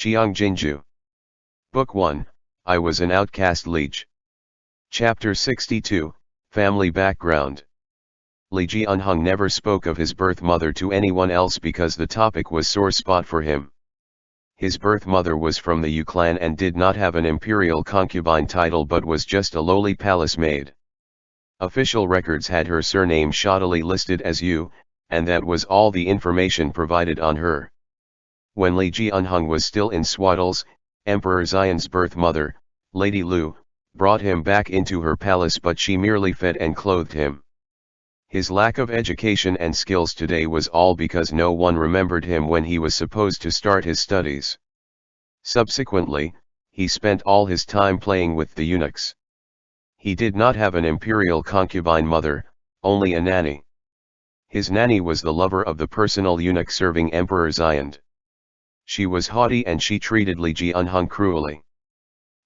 Qiang Jin Jiu. Book 1, I Was an Outcast Liege. Chapter 62, Family Background. Liege Unhung never spoke of his birth mother to anyone else because the topic was sore spot for him. His birth mother was from the Yu clan and did not have an imperial concubine title but was just a lowly palace maid. Official records had her surname shoddily listed as Yu, and that was all the information provided on her. When Liege Unhung was still in swaddles, Emperor Xian's birth mother, Lady Lu, brought him back into her palace, but she merely fed and clothed him. His lack of education and skills today was all because no one remembered him when he was supposed to start his studies. Subsequently, he spent all his time playing with the eunuchs. He did not have an imperial concubine mother, only a nanny. His nanny was the lover of the personal eunuch serving Emperor Xian. She was haughty and she treated Liege Unhung cruelly.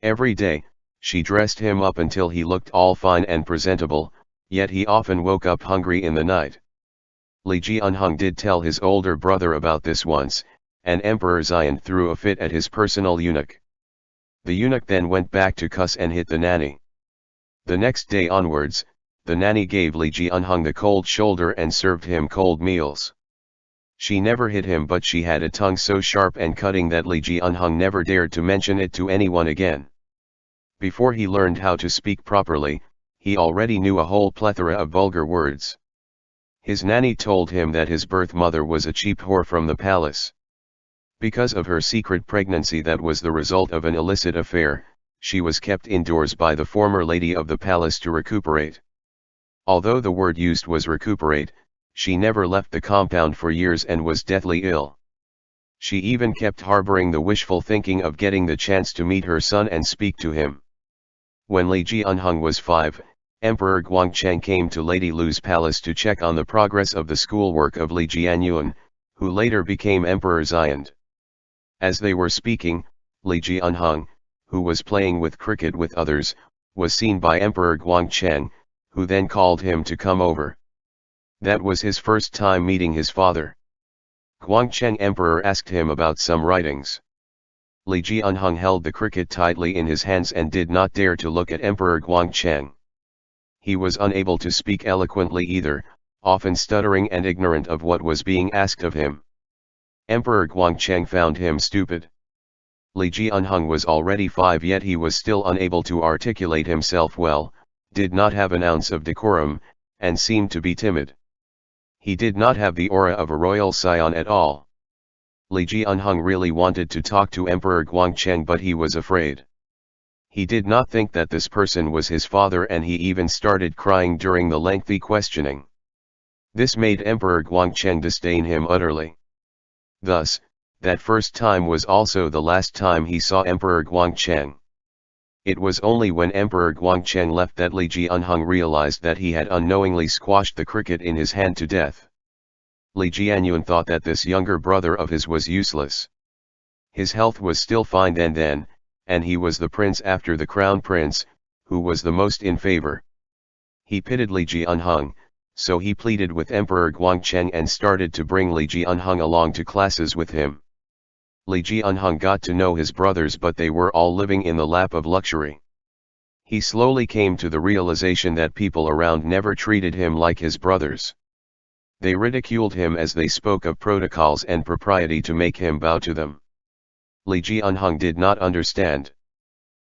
Every day, she dressed him up until he looked all fine and presentable, yet he often woke up hungry in the night. Liege Unhung did tell his older brother about this once, and Emperor Xian threw a fit at his personal eunuch. The eunuch then went back to cuss and hit the nanny. The next day onwards, the nanny gave Liege Unhung the cold shoulder and served him cold meals. She never hit him, but she had a tongue so sharp and cutting that Liege Unhung never dared to mention it to anyone again. Before he learned how to speak properly, he already knew a whole plethora of vulgar words. His nanny told him that his birth mother was a cheap whore from the palace. Because of her secret pregnancy that was the result of an illicit affair, she was kept indoors by the former lady of the palace to recuperate. Although the word used was recuperate, she never left the compound for years and was deathly ill. She even kept harboring the wishful thinking of getting the chance to meet her son and speak to him. When Liege Unhung was 5, Emperor Guangcheng came to Lady Lu's palace to check on the progress of the schoolwork of Li Jianyuan, who later became Emperor Xian. As they were speaking, Liege Unhung, who was playing with cricket with others, was seen by Emperor Guangcheng, who then called him to come over. That was his first time meeting his father. Guangcheng Emperor asked him about some writings. Liege Unhung held the cricket tightly in his hands and did not dare to look at Emperor Guangcheng. He was unable to speak eloquently either, often stuttering and ignorant of what was being asked of him. Emperor Guangcheng found him stupid. Liege Unhung was already 5, yet he was still unable to articulate himself well, did not have an ounce of decorum, and seemed to be timid. He did not have the aura of a royal scion at all. Liege Unhung really wanted to talk to Emperor Guangcheng, but he was afraid. He did not think that this person was his father, and he even started crying during the lengthy questioning. This made Emperor Guangcheng disdain him utterly. Thus, that first time was also the last time he saw Emperor Guangcheng. It was only when Emperor Guangcheng left that Liege Unhung realized that he had unknowingly squashed the cricket in his hand to death. Li Jianyuan thought that this younger brother of his was useless. His health was still fine then, and he was the prince after the crown prince, who was the most in favor. He pitied Liege Unhung, so he pleaded with Emperor Guangcheng and started to bring Liege Unhung along to classes with him. Liege Unhung got to know his brothers, but they were all living in the lap of luxury. He slowly came to the realization that people around never treated him like his brothers. They ridiculed him as they spoke of protocols and propriety to make him bow to them. Liege Unhung did not understand.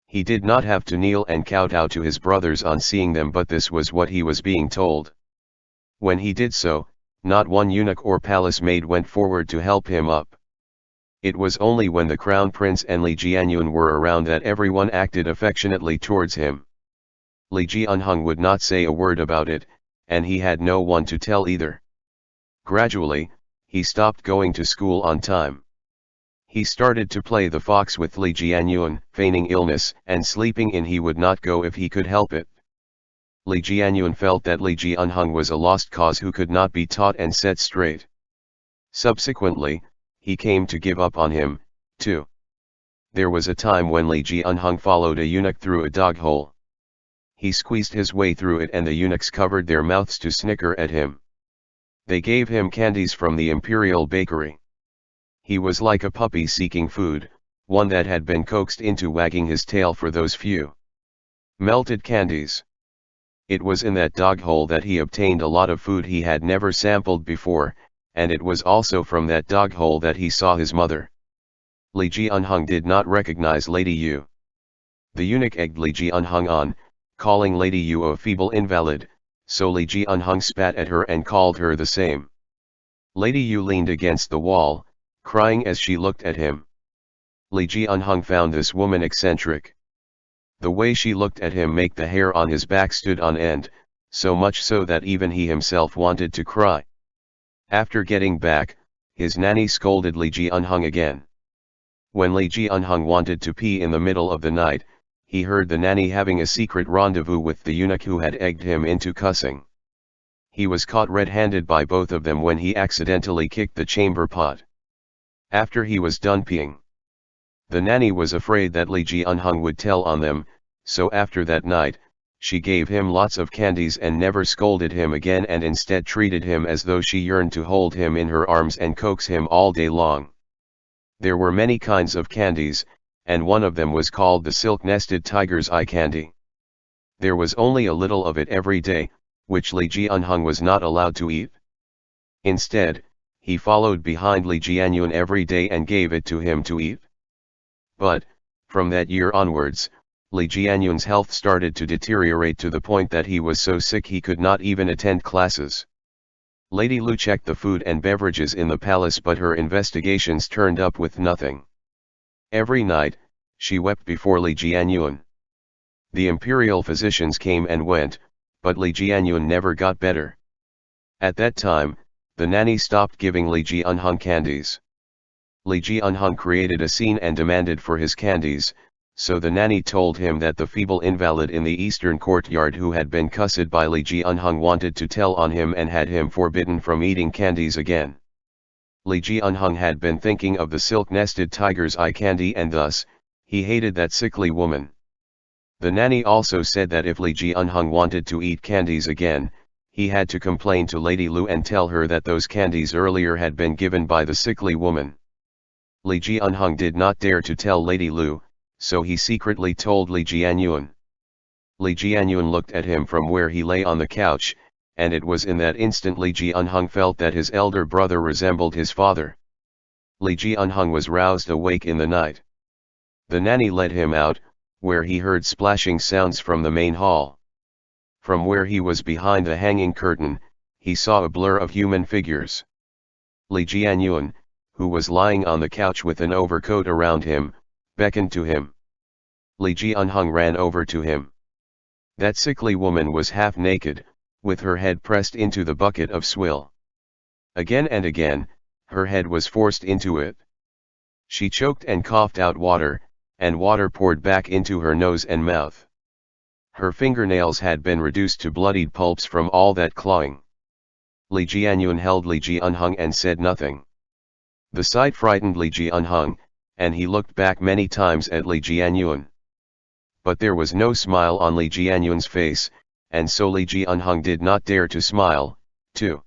He did not have to kneel and kowtow to his brothers on seeing them, but this was what he was being told. When he did so, not one eunuch or palace maid went forward to help him up. It was only when the crown prince and Li Jianyuan were around that everyone acted affectionately towards him. Liege Unhung would not say a word about it, and he had no one to tell either. Gradually, he stopped going to school on time. He started to play the fox with Li Jianyuan, feigning illness and sleeping in. He would not go if he could help it. Li Jianyuan felt that Liege Unhung was a lost cause who could not be taught and set straight. Subsequently, he came to give up on him, too. There was a time when Liege Unhung followed a eunuch through a dog hole. He squeezed his way through it and the eunuchs covered their mouths to snicker at him. They gave him candies from the imperial bakery. He was like a puppy seeking food, one that had been coaxed into wagging his tail for those few melted candies. It was in that dog hole that he obtained a lot of food he had never sampled before, and it was also from that dog hole that he saw his mother. Liege Unhung did not recognize Lady Yu. The eunuch egged Liege Unhung on, calling Lady Yu a feeble invalid, so Liege Unhung spat at her and called her the same. Lady Yu leaned against the wall, crying as she looked at him. Liege Unhung found this woman eccentric. The way she looked at him made the hair on his back stood on end, so much so that even he himself wanted to cry. After getting back, his nanny scolded Liege Unhung again. When Liege Unhung wanted to pee in the middle of the night, he heard the nanny having a secret rendezvous with the eunuch who had egged him into cussing. He was caught red-handed by both of them when he accidentally kicked the chamber pot. After he was done peeing, the nanny was afraid that Liege Unhung would tell on them, so after that night, she gave him lots of candies and never scolded him again, and instead treated him as though she yearned to hold him in her arms and coax him all day long. There were many kinds of candies, and one of them was called the silk-nested tiger's eye candy. There was only a little of it every day, which Liege Unhung was not allowed to eat. Instead, he followed behind Li Jianyun every day and gave it to him to eat. But, from that year onwards, Li Jianyun's health started to deteriorate to the point that he was so sick he could not even attend classes. Lady Lu checked the food and beverages in the palace, but her investigations turned up with nothing. Every night, she wept before Li Jianyun. The imperial physicians came and went, but Li Jianyun never got better. At that time, the nanny stopped giving Liege Unhung candies. Liege Unhung created a scene and demanded for his candies, so the nanny told him that the feeble invalid in the eastern courtyard who had been cussed by Liege Unhung wanted to tell on him and had him forbidden from eating candies again. Liege Unhung had been thinking of the silk-nested tiger's eye candy, and thus, he hated that sickly woman. The nanny also said that if Liege Unhung wanted to eat candies again, he had to complain to Lady Lu and tell her that those candies earlier had been given by the sickly woman. Liege Unhung did not dare to tell Lady Lu, so he secretly told Li Jianyun. Li Jianyun looked at him from where he lay on the couch, and it was in that instant Liege Unhung felt that his elder brother resembled his father. Liege Unhung was roused awake in the night. The nanny led him out, where he heard splashing sounds from the main hall. From where he was behind the hanging curtain, he saw a blur of human figures. Li Jianyun, who was lying on the couch with an overcoat around him, beckoned to him. Liege Unhung ran over to him. That sickly woman was half naked, with her head pressed into the bucket of swill. Again and again, her head was forced into it. She choked and coughed out water, and water poured back into her nose and mouth. Her fingernails had been reduced to bloodied pulps from all that clawing. Li Jianyun held Liege Unhung and said nothing. The sight frightened Liege Unhung, and he looked back many times at Li Jianyun. But there was no smile on Li Jianyun's face, and so Liege Unhung did not dare to smile, too.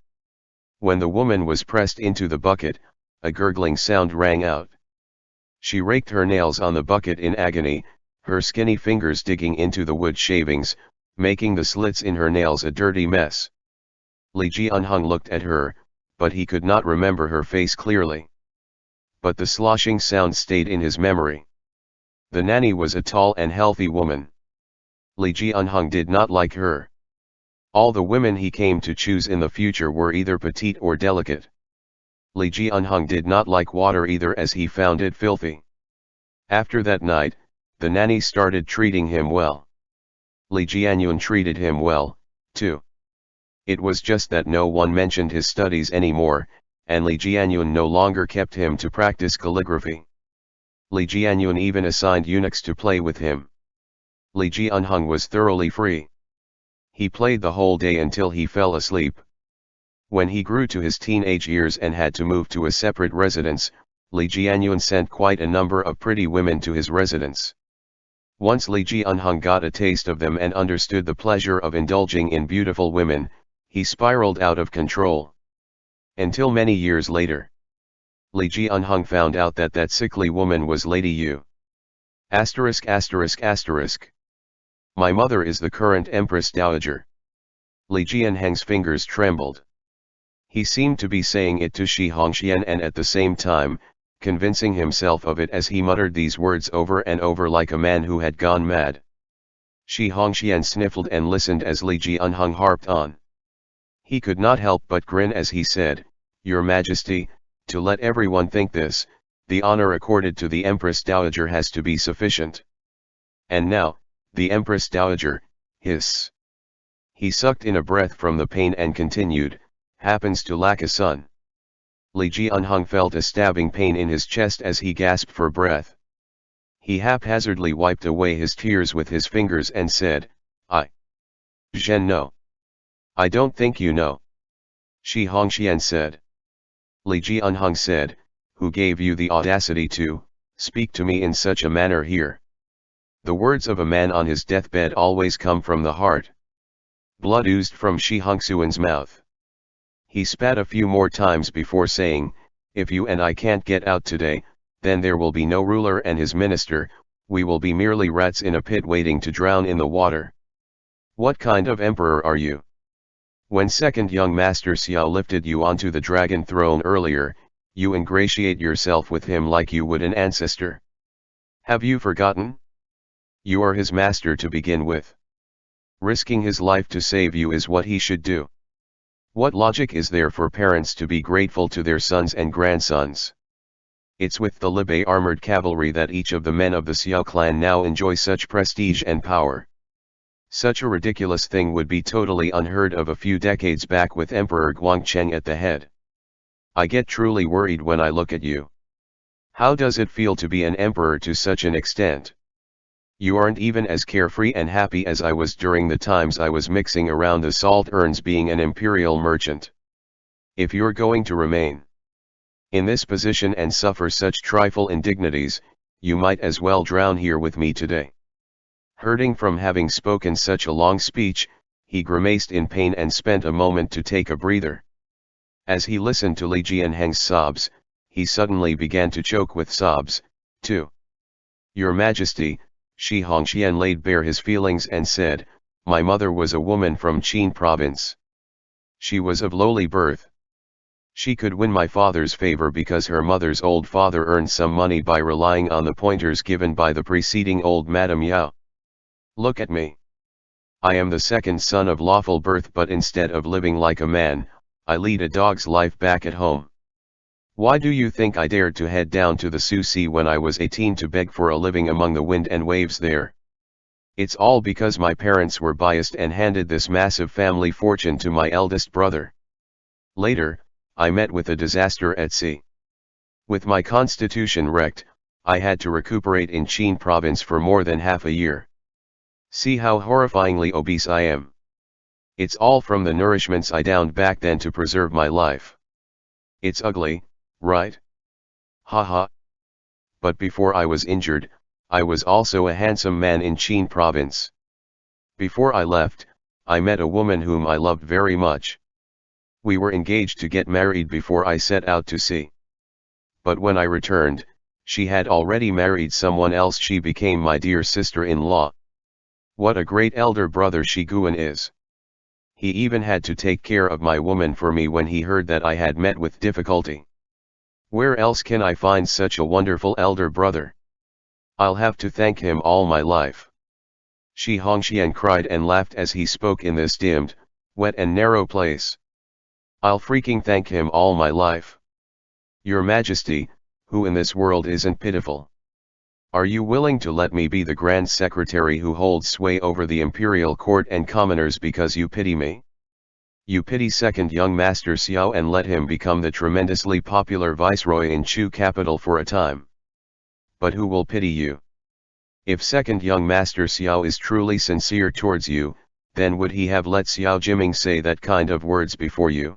When the woman was pressed into the bucket, a gurgling sound rang out. She raked her nails on the bucket in agony, her skinny fingers digging into the wood shavings, making the slits in her nails a dirty mess. Liege Unhung looked at her, but he could not remember her face clearly. But the sloshing sound stayed in his memory. The nanny was a tall and healthy woman. Liege Unhung did not like her. All the women he came to choose in the future were either petite or delicate. Liege Unhung did not like water either, as he found it filthy. After that night, the nanny started treating him well. Li Jianyun treated him well, too. It was just that no one mentioned his studies anymore, and Li Jianyun no longer kept him to practice calligraphy. Li Jianyun even assigned eunuchs to play with him. Liege Unhung was thoroughly free. He played the whole day until he fell asleep. When he grew to his teenage years and had to move to a separate residence, Li Jianyun sent quite a number of pretty women to his residence. Once Liege Unhung got a taste of them and understood the pleasure of indulging in beautiful women, he spiraled out of control. Until many years later, Liege found out that that sickly woman was Lady Yu. ******. My mother is the current Empress Dowager. Li Jianheng's fingers trembled. He seemed to be saying it to Shi Hongxian and at the same time, convincing himself of it as he muttered these words over and over like a man who had gone mad. Shi Hongxian sniffled and listened as Li Jianheng harped on. He could not help but grin as he said, "Your Majesty, to let everyone think this, the honor accorded to the Empress Dowager has to be sufficient. And now, the Empress Dowager, hiss." He sucked in a breath from the pain and continued, "happens to lack a son." Li Jianheng felt a stabbing pain in his chest as he gasped for breath. He haphazardly wiped away his tears with his fingers and said, "I know. I don't think you know." Shi Hongxian said. Li Jianheng said, "Who gave you the audacity to speak to me in such a manner here?" The words of a man on his deathbed always come from the heart. Blood oozed from Shi Hongxian's mouth. He spat a few more times before saying, "If you and I can't get out today, then there will be no ruler and his minister, we will be merely rats in a pit waiting to drown in the water. What kind of emperor are you? When second young master Xiao lifted you onto the dragon throne earlier, you ingratiate yourself with him like you would an ancestor. Have you forgotten? You are his master to begin with. Risking his life to save you is what he should do. What logic is there for parents to be grateful to their sons and grandsons? It's with the Liege armored cavalry that each of the men of the Xiao clan now enjoy such prestige and power. Such a ridiculous thing would be totally unheard of a few decades back with Emperor Guangcheng at the head. I get truly worried when I look at you. How does it feel to be an emperor to such an extent? You aren't even as carefree and happy as I was during the times I was mixing around the salt urns being an imperial merchant. If you're going to remain in this position and suffer such trifle indignities, you might as well drown here with me today." Hurting from having spoken such a long speech, he grimaced in pain and spent a moment to take a breather. As he listened to Li Jianheng's sobs, he suddenly began to choke with sobs, too. "Your Majesty," Shi Hongxian laid bare his feelings and said, "My mother was a woman from Qin province. She was of lowly birth. She could win my father's favor because her mother's old father earned some money by relying on the pointers given by the preceding old Madame Yao. Look at me. I am the second son of lawful birth, but instead of living like a man, I lead a dog's life back at home. Why do you think I dared to head down to the Sioux Sea when I was 18 to beg for a living among the wind and waves there? It's all because my parents were biased and handed this massive family fortune to my eldest brother. Later, I met with a disaster at sea. With my constitution wrecked, I had to recuperate in Qin province for more than half a year. See how horrifyingly obese I am. It's all from the nourishments I downed back then to preserve my life. It's ugly, right? Ha ha. But before I was injured, I was also a handsome man in Qin province. Before I left, I met a woman whom I loved very much. We were engaged to get married before I set out to sea. But when I returned, she had already married someone else. She became my dear sister-in-law. What a great elder brother Shi Guan is. He even had to take care of my woman for me when he heard that I had met with difficulty. Where else can I find such a wonderful elder brother? I'll have to thank him all my life." Shi Hongxian cried and laughed as he spoke in this dimmed, wet and narrow place. "I'll freaking thank him all my life. Your Majesty, who in this world isn't pitiful? Are you willing to let me be the Grand Secretary who holds sway over the imperial court and commoners because you pity me? You pity second young master Xiao and let him become the tremendously popular viceroy in Chu capital for a time. But who will pity you? If second young master Xiao is truly sincere towards you, then would he have let Xiao Jiming say that kind of words before you?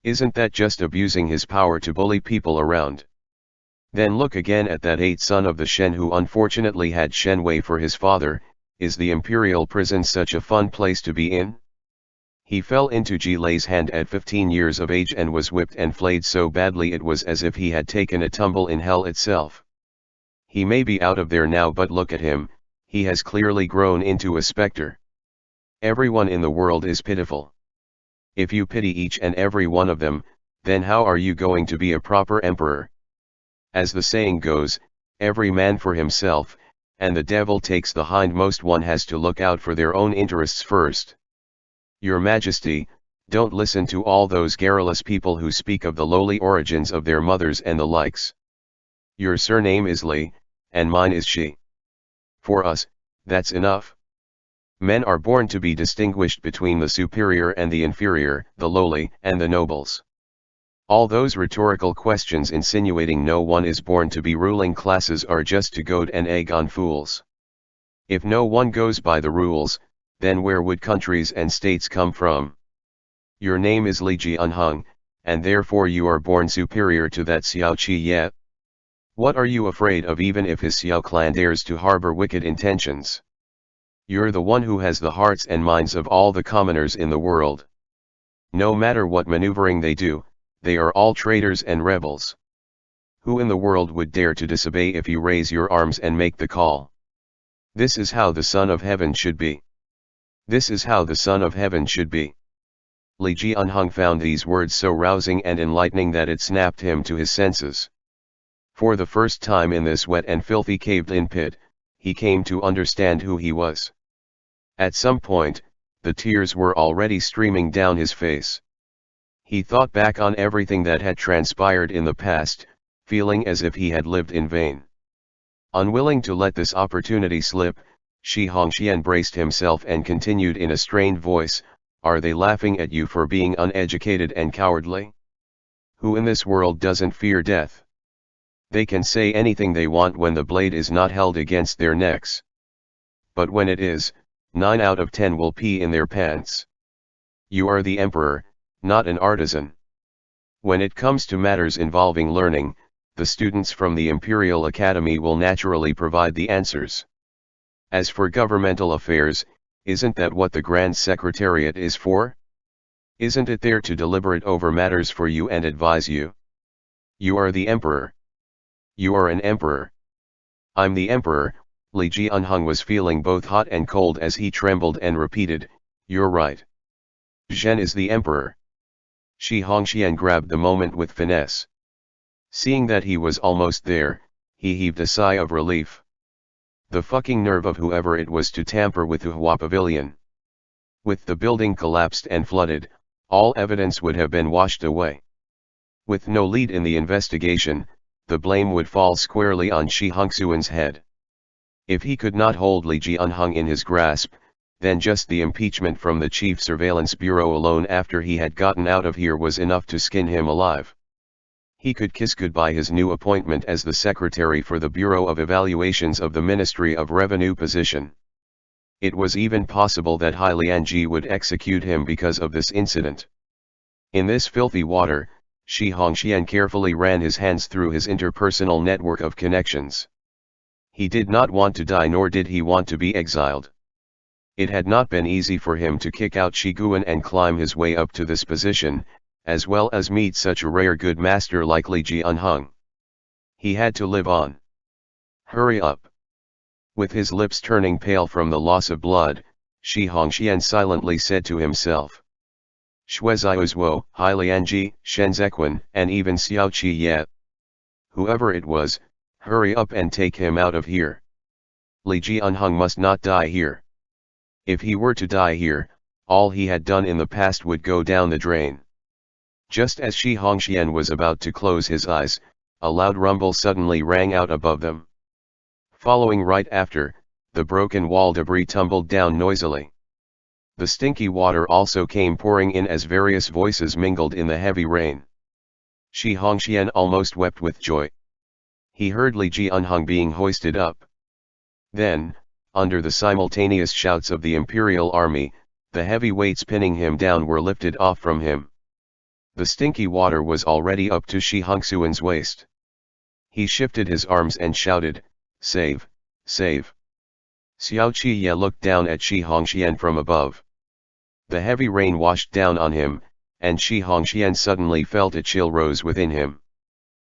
Isn't that just abusing his power to bully people around? Then look again at that 8th son of the Shen who unfortunately had Shen Wei for his father. Is the imperial prison such a fun place to be in? He fell into Ji Lei's hand at 15 years of age and was whipped and flayed so badly it was as if he had taken a tumble in hell itself. He may be out of there now, but look at him, he has clearly grown into a specter. Everyone in the world is pitiful. If you pity each and every one of them, then how are you going to be a proper emperor? As the saying goes, every man for himself, and the devil takes the hindmost. One has to look out for their own interests first. Your Majesty, don't listen to all those garrulous people who speak of the lowly origins of their mothers and the likes. Your surname is Li, and mine is Shi. For us, that's enough. Men are born to be distinguished between the superior and the inferior, the lowly and the nobles. All those rhetorical questions insinuating no one is born to be ruling classes are just to goad and egg on fools. If no one goes by the rules, then where would countries and states come from? Your name is Liege Unhung, and therefore you are born superior to that Xiao Qi Ye. What are you afraid of even if his Xiao clan dares to harbor wicked intentions? You're the one who has the hearts and minds of all the commoners in the world. No matter what maneuvering they do, they are all traitors and rebels. Who in the world would dare to disobey if you raise your arms and make the call? This is how the Son of Heaven should be. This is how the Son of Heaven should be. Liege Unhung found these words so rousing and enlightening that it snapped him to his senses. For the first time in this wet and filthy caved-in pit, he came to understand who he was. At some point, the tears were already streaming down his face. He thought back on everything that had transpired in the past, feeling as if he had lived in vain. Unwilling to let this opportunity slip, Shi Hongxian braced himself and continued in a strained voice, "Are they laughing at you for being uneducated and cowardly? Who in this world doesn't fear death? They can say anything they want when the blade is not held against their necks. But when it is, 9 out of 10 will pee in their pants. You are the emperor, not an artisan. When it comes to matters involving learning, the students from the Imperial Academy will naturally provide the answers. As for governmental affairs, isn't that what the Grand Secretariat is for? Isn't it there to deliberate over matters for you and advise you? You are the emperor. You are an emperor. I'm the emperor." Liege Unhung was feeling both hot and cold as he trembled and repeated, "You're right. Zhen is the emperor." Shi Hongxian grabbed the moment with finesse. Seeing that he was almost there, he heaved a sigh of relief. The fucking nerve of whoever it was to tamper with the Hua Pavilion. With the building collapsed and flooded, all evidence would have been washed away. With no lead in the investigation, the blame would fall squarely on Shi Hongxuan's head. If he could not hold Liege Unhung in his grasp, then just the impeachment from the Chief Surveillance Bureau alone after he had gotten out of here was enough to skin him alive. He could kiss goodbye his new appointment as the secretary for the Bureau of Evaluations of the Ministry of Revenue position. It was even possible that Hai Lianji would execute him because of this incident. In this filthy water, Shi Hongxian carefully ran his hands through his interpersonal network of connections. He did not want to die, nor did he want to be exiled. It had not been easy for him to kick out Shi Guan and climb his way up to this position, as well as meet such a rare good master like Liege Unhung. He had to live on. Hurry up. With his lips turning pale from the loss of blood, Shi Hongxian silently said to himself. Shueziuzwo, Hai Lianji, Shen Zequan, and even Xiao Qi Ye. Whoever it was, hurry up and take him out of here. Liege Unhung must not die here. If he were to die here, all he had done in the past would go down the drain. Just as Shi Hongxian was about to close his eyes, a loud rumble suddenly rang out above them. Following right after, the broken wall debris tumbled down noisily. The stinky water also came pouring in as various voices mingled in the heavy rain. Shi Hongxian almost wept with joy. He heard Liege Unhung being hoisted up. Then, under the simultaneous shouts of the Imperial Army, the heavy weights pinning him down were lifted off from him. The stinky water was already up to Shi Hongxuan's waist. He shifted his arms and shouted, "Save, save." Xiao Qi Ye looked down at Shi Hongxian from above. The heavy rain washed down on him, and Shi Hongxian suddenly felt a chill rose within him.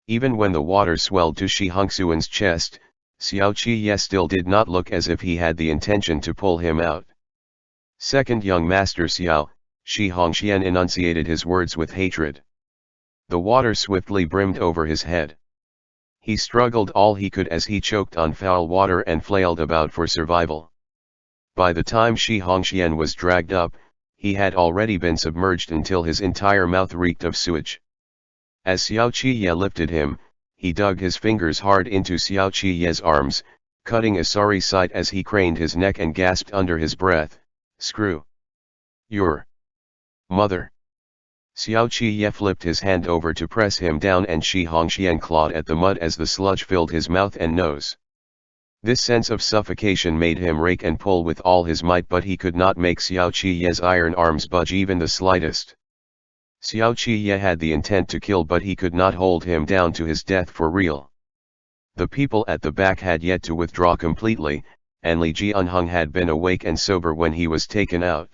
Even when the water swelled to Shi Hongxuan's chest, Xiao Qiye still did not look as if he had the intention to pull him out. Second young master Xiao, Shi Hongxian enunciated his words with hatred. The water swiftly brimmed over his head. He struggled all he could as he choked on foul water and flailed about for survival. By the time Shi Hongxian was dragged up, he had already been submerged until his entire mouth reeked of sewage. As Xiao Qiye lifted him, he dug his fingers hard into Xiao Qiye's arms, cutting a sorry sight as he craned his neck and gasped under his breath, "Screw your mother." Xiao Qiye flipped his hand over to press him down, and Shi Hongxian clawed at the mud as the sludge filled his mouth and nose. This sense of suffocation made him rake and pull with all his might, but he could not make Xiao Qiye's iron arms budge even the slightest. Xiao Qiye had the intent to kill, but he could not hold him down to his death for real. The people at the back had yet to withdraw completely, and Liege had been awake and sober when he was taken out.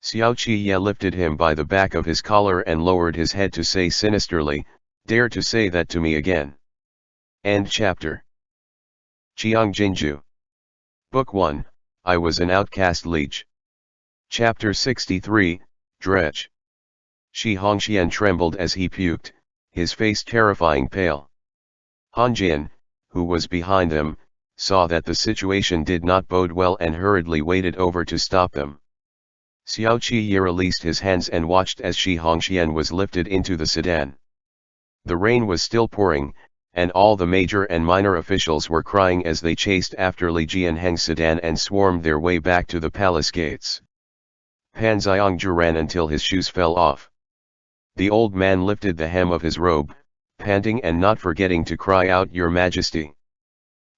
Xiao Qiye lifted him by the back of his collar and lowered his head to say sinisterly, "Dare to say that to me again." End chapter. Qiang Jin Jiu. Book 1, I Was an Outcast Liege. Chapter 63, Dredge. Shi Hongxian trembled as he puked, his face terrifying pale. Han Jin, who was behind them, saw that the situation did not bode well and hurriedly waded over to stop them. Xiao Qiye released his hands and watched as Shi Hongxian was lifted into the sedan. The rain was still pouring, and all the major and minor officials were crying as they chased after Liege and Heng's sedan and swarmed their way back to the palace gates. Pan Xiongju ran until his shoes fell off. The old man lifted the hem of his robe, panting and not forgetting to cry out, "Your Majesty."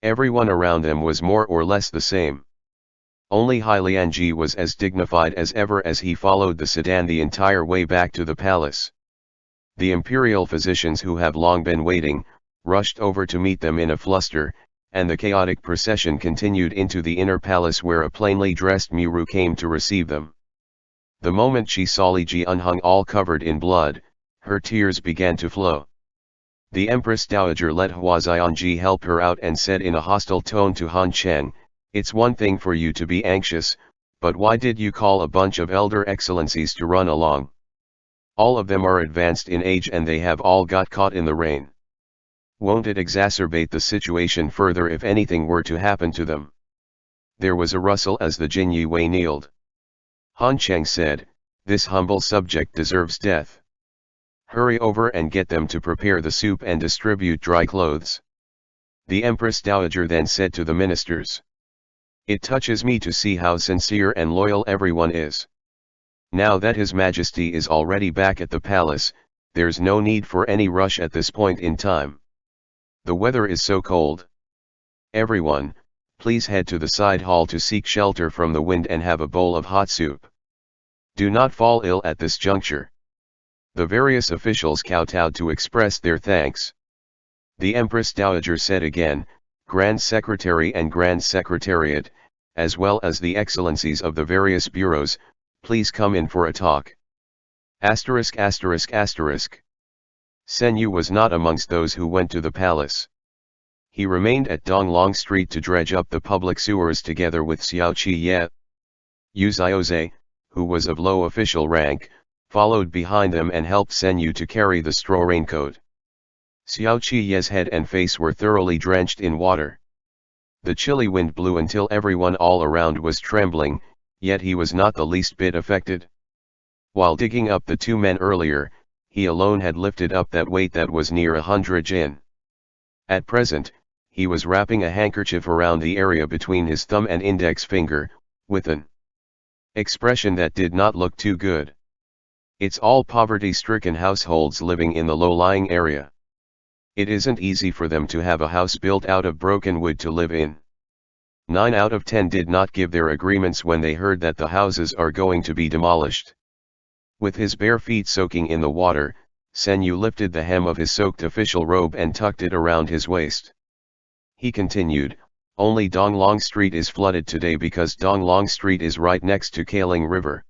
Everyone around them was more or less the same. Only Hai Lianji was as dignified as ever as he followed the sedan the entire way back to the palace. The imperial physicians, who have long been waiting, rushed over to meet them in a fluster, and the chaotic procession continued into the inner palace, where a plainly dressed Muru came to receive them. The moment she saw Liege all covered in blood, her tears began to flow. The Empress Dowager let Huazionji help her out and said in a hostile tone to Han Cheng, "It's one thing for you to be anxious, but why did you call a bunch of elder excellencies to run along? All of them are advanced in age and they have all got caught in the rain. Won't it exacerbate the situation further if anything were to happen to them?" There was a rustle as the Jin Wei kneeled. Han Cheng said, "This humble subject deserves death. Hurry over and get them to prepare the soup and distribute dry clothes." The Empress Dowager then said to the ministers, "It touches me to see how sincere and loyal everyone is. Now that His Majesty is already back at the palace, there's no need for any rush at this point in time. The weather is so cold. Everyone, please head to the side hall to seek shelter from the wind and have a bowl of hot soup. Do not fall ill at this juncture." The various officials kowtowed to express their thanks. The Empress Dowager said again, "Grand Secretary and Grand Secretariat, as well as the excellencies of the various bureaus, please come in for a talk." ******. Sen Yu was not amongst those who went to the palace. He remained at Donglong Street to dredge up the public sewers together with Xiao Qiye. Yu Xiaoze, who was of low official rank, followed behind them and helped Sen Yu to carry the straw raincoat. Xiao Qiye's head and face were thoroughly drenched in water. The chilly wind blew until everyone all around was trembling, yet he was not the least bit affected. While digging up the two men earlier, he alone had lifted up that weight that was near 100 jin. At present, he was wrapping a handkerchief around the area between his thumb and index finger, with an expression that did not look too good. It's all poverty-stricken households living in the low-lying area. It isn't easy for them to have a house built out of broken wood to live in. 9 out of 10 did not give their agreements when they heard that the houses are going to be demolished. With his bare feet soaking in the water, Sen Yu lifted the hem of his soaked official robe and tucked it around his waist. He continued, "Only Donglong Street is flooded today because Donglong Street is right next to Kaling River.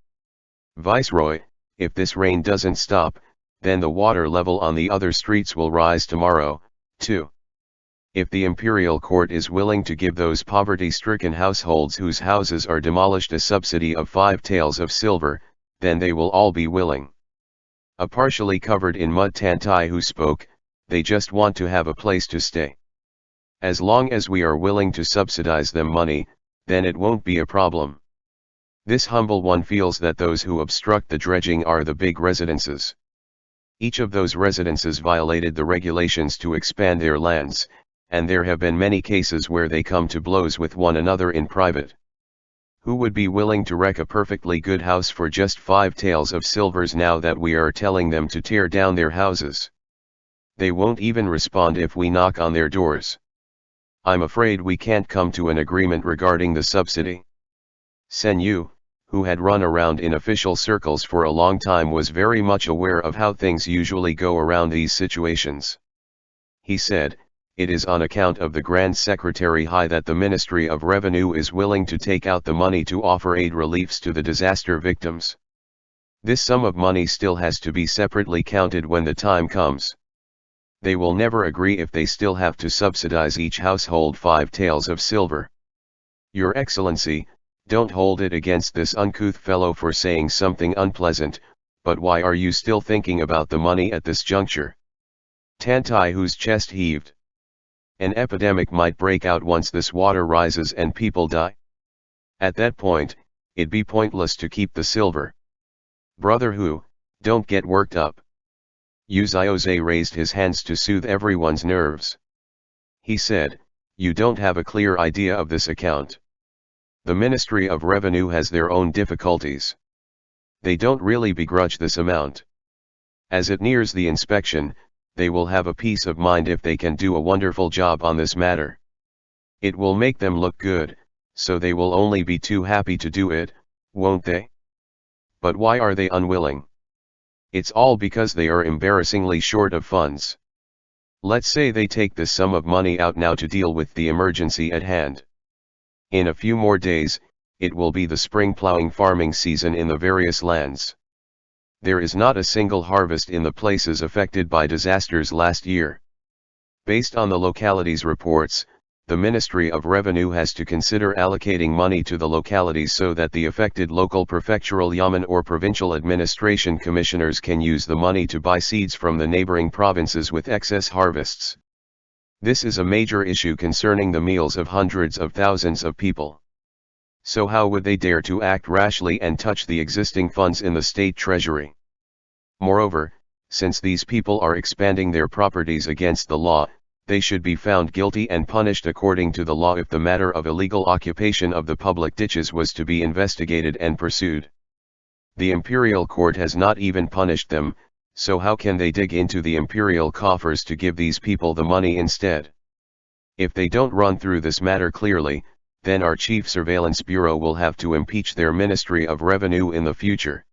Viceroy, if this rain doesn't stop, then the water level on the other streets will rise tomorrow, too. If the imperial court is willing to give those poverty-stricken households whose houses are demolished a subsidy of 5 taels of silver, then they will all be willing. A partially covered in mud Tantai who spoke, they just want to have a place to stay. As long as we are willing to subsidize them money, then it won't be a problem. This humble one feels that those who obstruct the dredging are the big residences. Each of those residences violated the regulations to expand their lands, and there have been many cases where they come to blows with one another in private. Who would be willing to wreck a perfectly good house for just 5 taels of silvers now that we are telling them to tear down their houses? They won't even respond if we knock on their doors. I'm afraid we can't come to an agreement regarding the subsidy. Sen Yu, who had run around in official circles for a long time, was very much aware of how things usually go around these situations. He said, "It is on account of the Grand Secretary High that the Ministry of Revenue is willing to take out the money to offer aid reliefs to the disaster victims. This sum of money still has to be separately counted when the time comes. They will never agree if they still have to subsidize each household 5 taels of silver. Your Excellency, don't hold it against this uncouth fellow for saying something unpleasant, but why are you still thinking about the money at this juncture?" Tantai, whose chest heaved. "An epidemic might break out once this water rises and people die. At that point, it'd be pointless to keep the silver. Brother Hu, don't get worked up." Yu Xiaoze raised his hands to soothe everyone's nerves. He said, "You don't have a clear idea of this account. The Ministry of Revenue has their own difficulties. They don't really begrudge this amount. As it nears the inspection, they will have a peace of mind if they can do a wonderful job on this matter. It will make them look good, so they will only be too happy to do it, won't they? But why are they unwilling? It's all because they are embarrassingly short of funds. Let's say they take this sum of money out now to deal with the emergency at hand. In a few more days, it will be the spring plowing farming season in the various lands. There is not a single harvest in the places affected by disasters last year. Based on the localities' reports, the Ministry of Revenue has to consider allocating money to the localities so that the affected local prefectural yamen or provincial administration commissioners can use the money to buy seeds from the neighboring provinces with excess harvests. This is a major issue concerning the meals of hundreds of thousands of people. So how would they dare to act rashly and touch the existing funds in the state treasury? Moreover, since these people are expanding their properties against the law, they should be found guilty and punished according to the law if the matter of illegal occupation of the public ditches was to be investigated and pursued. The imperial court has not even punished them, so how can they dig into the imperial coffers to give these people the money instead? If they don't run through this matter clearly, then our Chief Surveillance Bureau will have to impeach their Ministry of Revenue in the future.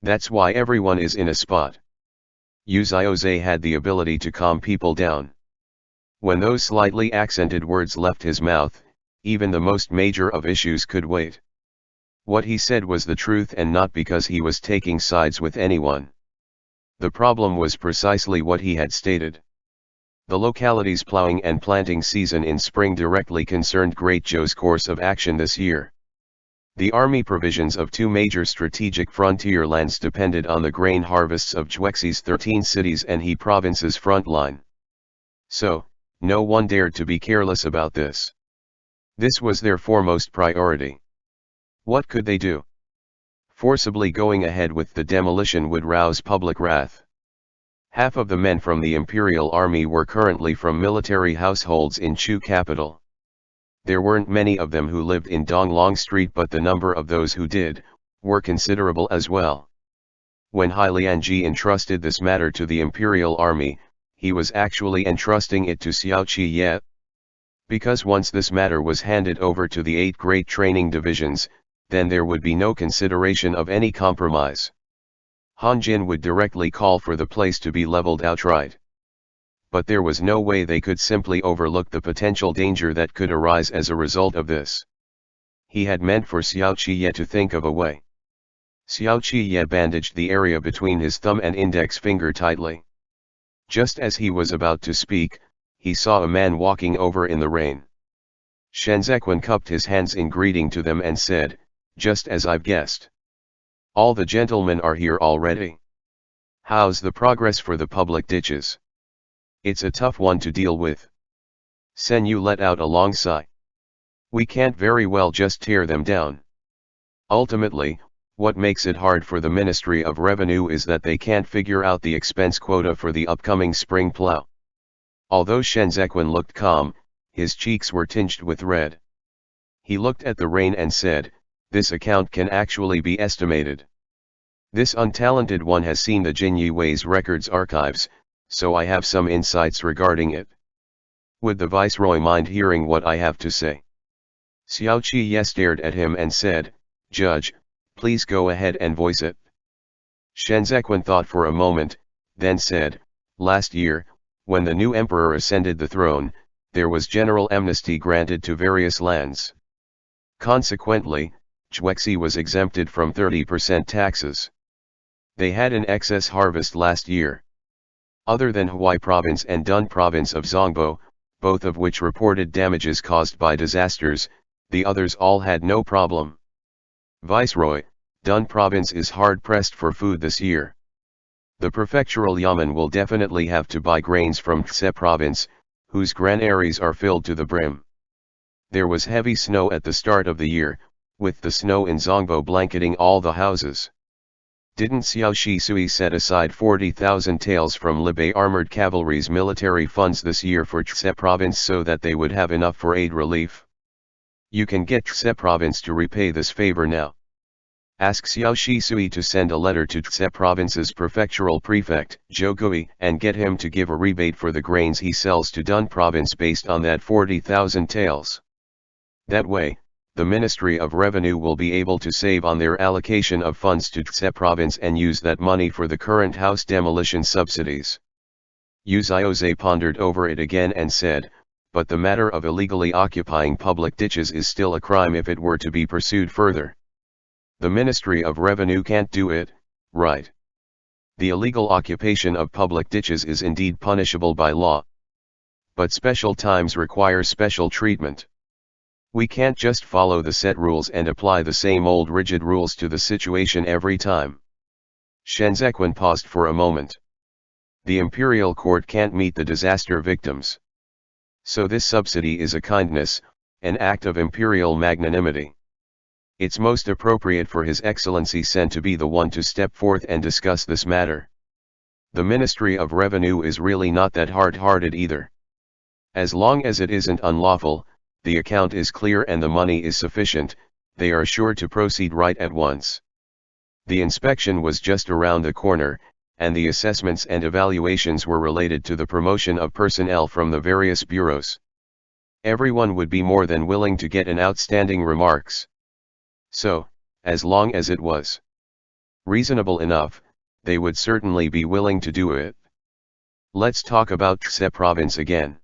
That's why everyone is in a spot." Yu Xiaoze had the ability to calm people down. When those slightly accented words left his mouth, even the most major of issues could wait. What he said was the truth, and not because he was taking sides with anyone. The problem was precisely what he had stated. The locality's plowing and planting season in spring directly concerned Great Zhou's course of action this year. The army provisions of 2 major strategic frontier lands depended on the grain harvests of Zhuexi's 13 cities and He province's front line. So, no one dared to be careless about this. This was their foremost priority. What could they do? Forcibly going ahead with the demolition would rouse public wrath. Half of the men from the Imperial Army were currently from military households in Chu capital. There weren't many of them who lived in Donglong Street, but the number of those who did, were considerable as well. When Hai Lianji entrusted this matter to the Imperial Army, he was actually entrusting it to Xiao Qiye. Because once this matter was handed over to the 8 great training divisions, then there would be no consideration of any compromise. Han Jin would directly call for the place to be leveled outright. But there was no way they could simply overlook the potential danger that could arise as a result of this. He had meant for Xiao Qiye to think of a way. Xiao Qiye bandaged the area between his thumb and index finger tightly. Just as he was about to speak, he saw a man walking over in the rain. Shenzequan cupped his hands in greeting to them and said, "Just as I've guessed. All the gentlemen are here already. How's the progress for the public ditches?" "It's a tough one to deal with." Sen Yu let out a long sigh. "We can't very well just tear them down. Ultimately, what makes it hard for the Ministry of Revenue is that they can't figure out the expense quota for the upcoming spring plow." Although Shenzequan looked calm, his cheeks were tinged with red. He looked at the rain and said, "This account can actually be estimated. This untalented one has seen the Jin Yui's records archives, so I have some insights regarding it. Would the Viceroy mind hearing what I have to say?" Xiao Qiye stared at him and said, "Judge, please go ahead and voice it." Shenzequan thought for a moment, then said, "Last year, when the new emperor ascended the throne, there was general amnesty granted to various lands. Consequently, Zhuexi was exempted from 30% taxes. They had an excess harvest last year. Other than Huai province and Dun province of Zhongbo, both of which reported damages caused by disasters, the others all had no problem. Viceroy, Dun province is hard-pressed for food this year. The prefectural yamen will definitely have to buy grains from Tse province, whose granaries are filled to the brim. There was heavy snow at the start of the year, with the snow in Zhongbo blanketing all the houses. Didn't Xiao Shisui set aside 40,000 taels from Libe armored cavalry's military funds this year for Tse province so that they would have enough for aid relief? You can get Tse province to repay this favor now. Ask Xiao Shisui to send a letter to Tse province's prefectural prefect, Zhougui, and get him to give a rebate for the grains he sells to Dun province based on that 40,000 taels. That way, the Ministry of Revenue will be able to save on their allocation of funds to Tse province and use that money for the current house demolition subsidies." Yu Xiaoze pondered over it again and said, "But the matter of illegally occupying public ditches is still a crime if it were to be pursued further. The Ministry of Revenue can't do it, right? The illegal occupation of public ditches is indeed punishable by law. But special times require special treatment. We can't just follow the set rules and apply the same old rigid rules to the situation every time." Shenzequan paused for a moment. "The imperial court can't meet the disaster victims. So this subsidy is a kindness, an act of imperial magnanimity. It's most appropriate for His Excellency Sen to be the one to step forth and discuss this matter. The Ministry of Revenue is really not that hard-hearted either. As long as it isn't unlawful, the account is clear and the money is sufficient, they are sure to proceed right at once. The inspection was just around the corner, and the assessments and evaluations were related to the promotion of personnel from the various bureaus. Everyone would be more than willing to get an outstanding remarks. So, as long as it was reasonable enough, they would certainly be willing to do it. Let's talk about Tse province again."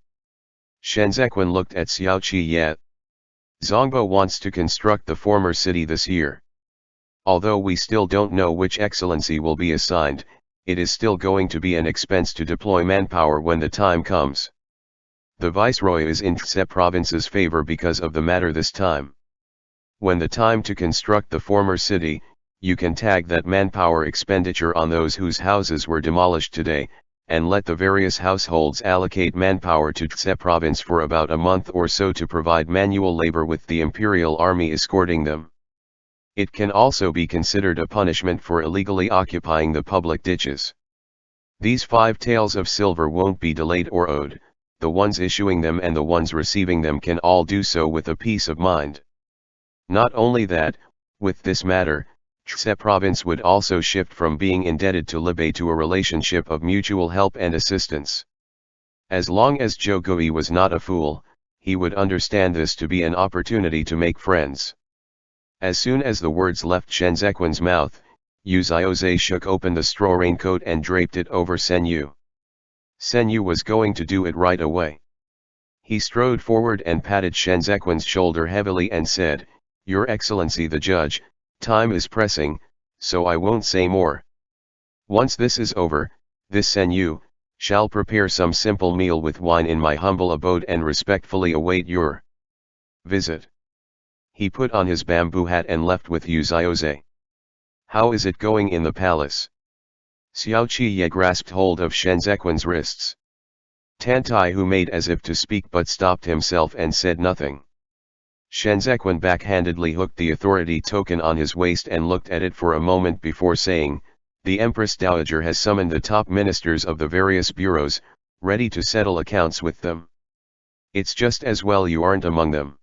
Shenzequan looked at Xiao Qiye. "Zhongbo wants to construct the former city this year. Although we still don't know which excellency will be assigned, it is still going to be an expense to deploy manpower when the time comes. The Viceroy is in Tse province's favor because of the matter this time. When the time to construct the former city, you can tag that manpower expenditure on those whose houses were demolished today, and let the various households allocate manpower to Tse province for about a month or so to provide manual labor with the imperial army escorting them. It can also be considered a punishment for illegally occupying the public ditches. These 5 taels of silver won't be delayed or owed, the ones issuing them and the ones receiving them can all do so with a peace of mind. Not only that, with this matter, Tse province would also shift from being indebted to Libe to a relationship of mutual help and assistance. As long as Zhougui was not a fool, he would understand this to be an opportunity to make friends." As soon as the words left Shenzequan's mouth, Yu Xiaoze shook open the straw raincoat and draped it over Sen Yu. Sen Yu was going to do it right away. He strode forward and patted Shenzequan's shoulder heavily and said, "Your Excellency the Judge, time is pressing, so I won't say more. Once this is over, this Sen shall prepare some simple meal with wine in my humble abode and respectfully await your visit. He put on his bamboo hat and left with Yu Xiaoze. How is it going in the palace? Xiao Qiye grasped hold of Shen Zequan's wrists. Tan Taihu made as if to speak but stopped himself and said nothing. Shen Zequan backhandedly hooked the authority token on his waist and looked at it for a moment before saying, "The Empress Dowager has summoned the top ministers of the various bureaus, ready to settle accounts with them. It's just as well you aren't among them.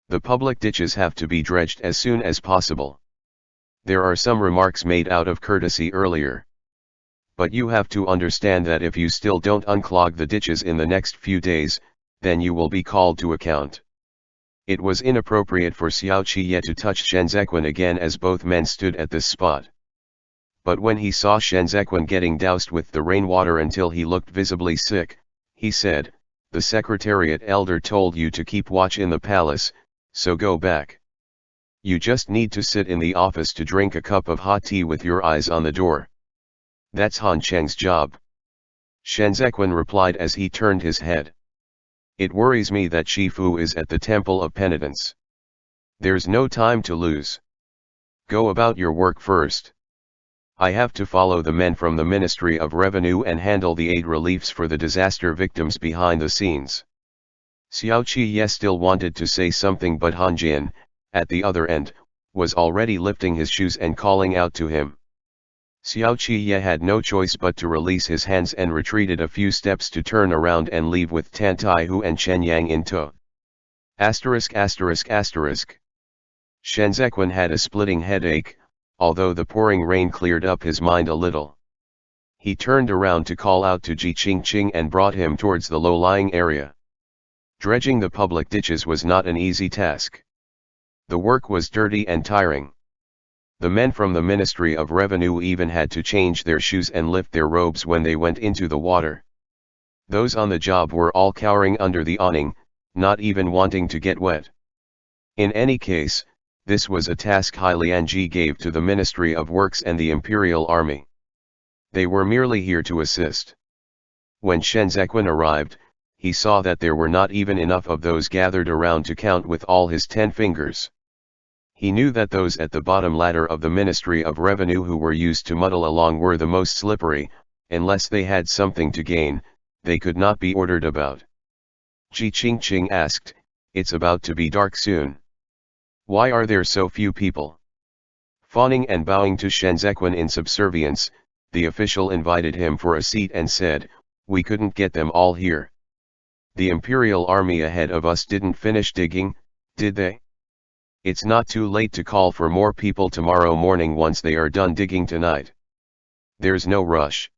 The public ditches have to be dredged as soon as possible. There are some remarks made out of courtesy earlier. But you have to understand that if you still don't unclog the ditches in the next few days, then you will be called to account." It was inappropriate for Xiao Qiye to touch Shen Zequan again as both men stood at this spot. But when he saw Shen Zequan getting doused with the rainwater until he looked visibly sick, he said, "The Secretariat elder told you to keep watch in the palace, so go back. You just need to sit in the office to drink a cup of hot tea with your eyes on the door. That's Han Cheng's job." Shen Zequan replied as he turned his head. "It worries me that Shifu is at the Temple of Penitence. There's no time to lose. Go about your work first. I have to follow the men from the Ministry of Revenue and handle the aid reliefs for the disaster victims behind the scenes." Xiao Qiye still wanted to say something, but Han Jin, at the other end, was already lifting his shoes and calling out to him. Xiao Qiye had no choice but to release his hands and retreated a few steps to turn around and leave with Tan Taihu and Chen Yang in tow. ******. Shen Zequan had a splitting headache, although the pouring rain cleared up his mind a little. He turned around to call out to Ji Qingqing and brought him towards the low-lying area. Dredging the public ditches was not an easy task. The work was dirty and tiring. The men from the Ministry of Revenue even had to change their shoes and lift their robes when they went into the water. Those on the job were all cowering under the awning, not even wanting to get wet. In any case, this was a task Hai Lianji gave to the Ministry of Works and the Imperial Army. They were merely here to assist. When Shen Zequan arrived, he saw that there were not even enough of those gathered around to count with all his 10 fingers. He knew that those at the bottom ladder of the Ministry of Revenue who were used to muddle along were the most slippery. Unless they had something to gain, they could not be ordered about. Ji Qingqing asked, "It's about to be dark soon. Why are there so few people?" Fawning and bowing to Shen Zequan in subservience, the official invited him for a seat and said, "We couldn't get them all here. The Imperial Army ahead of us didn't finish digging, did they? It's not too late to call for more people tomorrow morning once they are done digging tonight. There's no rush.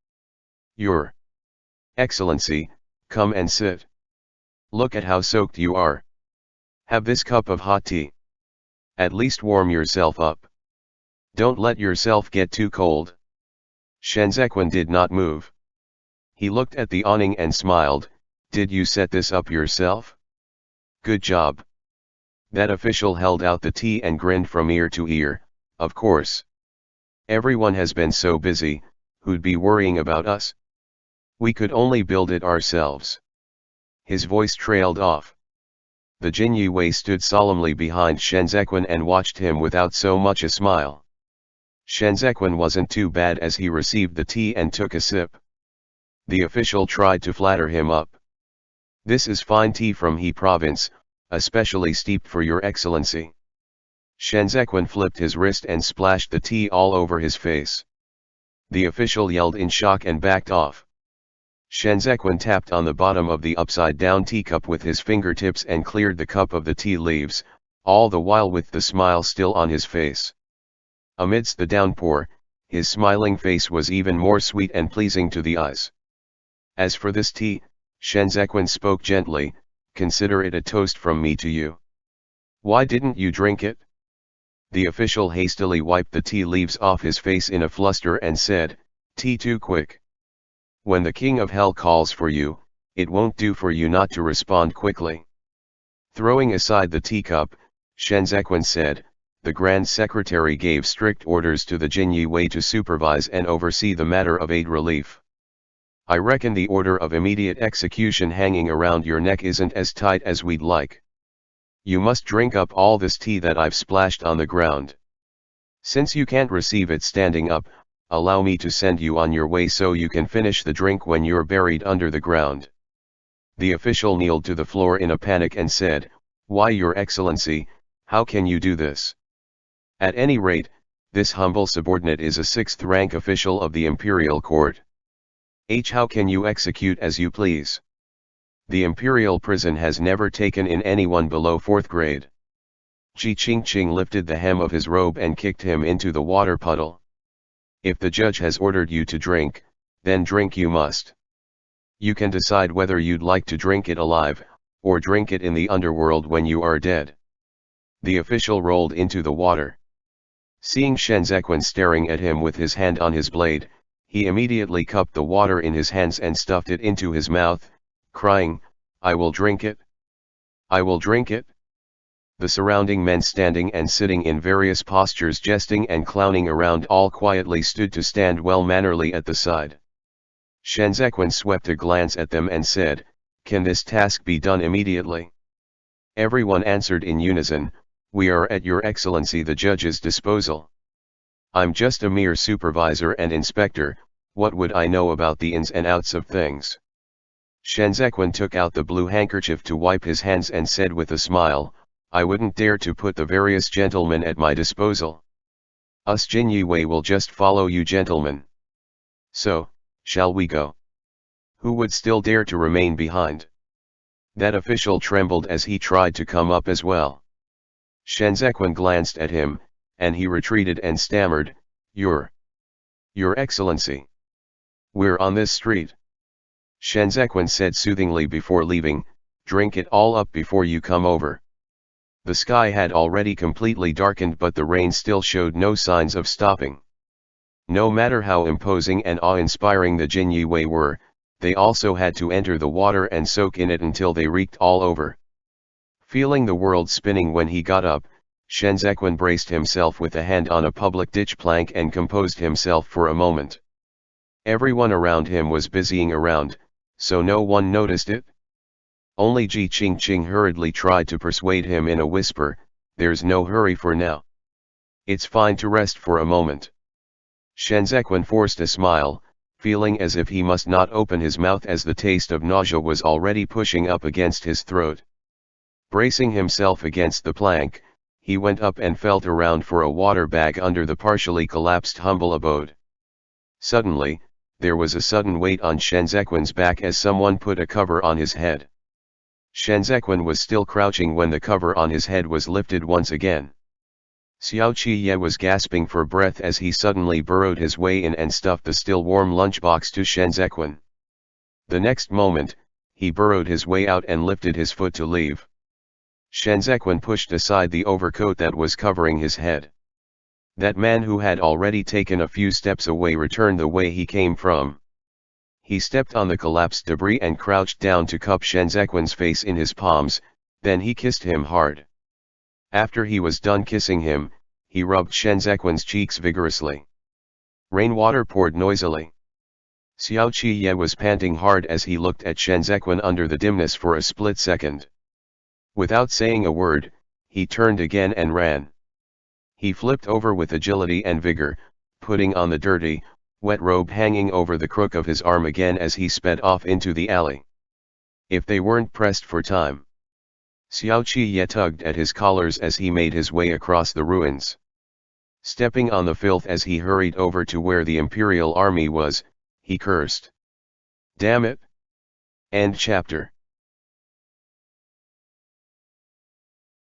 Your Excellency, come and sit. Look at how soaked you are. Have this cup of hot tea. At least warm yourself up. Don't let yourself get too cold." Shen Zequan did not move. He looked at the awning and smiled. "Did you set this up yourself? Good job." That official held out the tea and grinned from ear to ear. "Of course. Everyone has been so busy, who'd be worrying about us? We could only build it ourselves." His voice trailed off. The Jin Yue stood solemnly behind Shen Zequan and watched him without so much a smile. Shen Zequan wasn't too bad as he received the tea and took a sip. The official tried to flatter him up. "This is fine tea from He Province, especially steeped for your excellency." Shen Zequan flipped his wrist and splashed the tea all over his face. The official yelled in shock and backed off. Shen Zequan tapped on the bottom of the upside-down teacup with his fingertips and cleared the cup of the tea leaves, all the while with the smile still on his face. Amidst the downpour, his smiling face was even more sweet and pleasing to the eyes. "As for this tea," Shen Zequan spoke gently, "consider it a toast from me to you. Why didn't you drink it?" The official hastily wiped the tea leaves off his face in a fluster and said, "Tea too quick. When the King of Hell calls for you, it won't do for you not to respond quickly." Throwing aside the teacup, Shen Zequan said, the Grand Secretary gave strict orders to the Jin Jiu to supervise and oversee the matter of aid relief. I reckon the order of immediate execution hanging around your neck isn't as tight as we'd like. You must drink up all this tea that I've splashed on the ground. Since you can't receive it standing up, allow me to send you on your way so you can finish the drink when you're buried under the ground." The official kneeled to the floor in a panic and said, "Why, Your Excellency, how can you do this? At any rate, this humble subordinate is a sixth-rank official of the imperial court. How can you execute as you please? The imperial prison has never taken in anyone below 4th grade." Qiang lifted the hem of his robe and kicked him into the water puddle. "If the judge has ordered you to drink, then drink you must. You can decide whether you'd like to drink it alive, or drink it in the underworld when you are dead." The official rolled into the water. Seeing Shen Zequin staring at him with his hand on his blade, he immediately cupped the water in his hands and stuffed it into his mouth, crying, "I will drink it! I will drink it!" The surrounding men standing and sitting in various postures, jesting and clowning around, all quietly stood to stand well-mannerly at the side. Shen Zequin swept a glance at them and said, "Can this task be done immediately?" Everyone answered in unison, "We are at Your Excellency the judge's disposal. I'm just a mere supervisor and inspector, what would I know about the ins and outs of things?" Shen Zequin took out the blue handkerchief to wipe his hands and said with a smile, "I wouldn't dare to put the various gentlemen at my disposal. Us Jin Jiu will just follow you gentlemen. So, shall we go? Who would still dare to remain behind?" That official trembled as he tried to come up as well. Shen Zequin glanced at him, and he retreated and stammered, Your Excellency. We're on this street." Shen Zequin said soothingly before leaving, "Drink it all up before you come over." The sky had already completely darkened, but the rain still showed no signs of stopping. No matter how imposing and awe-inspiring the Jin Jiu were, they also had to enter the water and soak in it until they reeked all over. Feeling the world spinning when he got up, Shen Zequin braced himself with a hand on a public ditch plank and composed himself for a moment. Everyone around him was busying around, so no one noticed it. Only Qiang hurriedly tried to persuade him in a whisper, "There's no hurry for now. It's fine to rest for a moment." Shen Zequin forced a smile, feeling as if he must not open his mouth as the taste of nausea was already pushing up against his throat. Bracing himself against the plank, he went up and felt around for a water bag under the partially collapsed humble abode. Suddenly, there was a sudden weight on Shen Zequin's back as someone put a cover on his head. Shen Zequin was still crouching when the cover on his head was lifted once again. Xiao Qiye was gasping for breath as he suddenly burrowed his way in and stuffed the still warm lunchbox to Shen Zequin. The next moment, he burrowed his way out and lifted his foot to leave. Shen Zequin pushed aside the overcoat that was covering his head. That man who had already taken a few steps away returned the way he came from. He stepped on the collapsed debris and crouched down to cup Shen Zequin's face in his palms, then he kissed him hard. After he was done kissing him, he rubbed Shen Zequin's cheeks vigorously. Rainwater poured noisily. Xiao Qiye was panting hard as he looked at Shen Zequin under the dimness for a split second. Without saying a word, he turned again and ran. He flipped over with agility and vigor, putting on the dirty, wet robe hanging over the crook of his arm again as he sped off into the alley. If they weren't pressed for time. Xiao Qiye tugged at his collars as he made his way across the ruins. Stepping on the filth as he hurried over to where the Imperial army was, he cursed. Damn it! End chapter.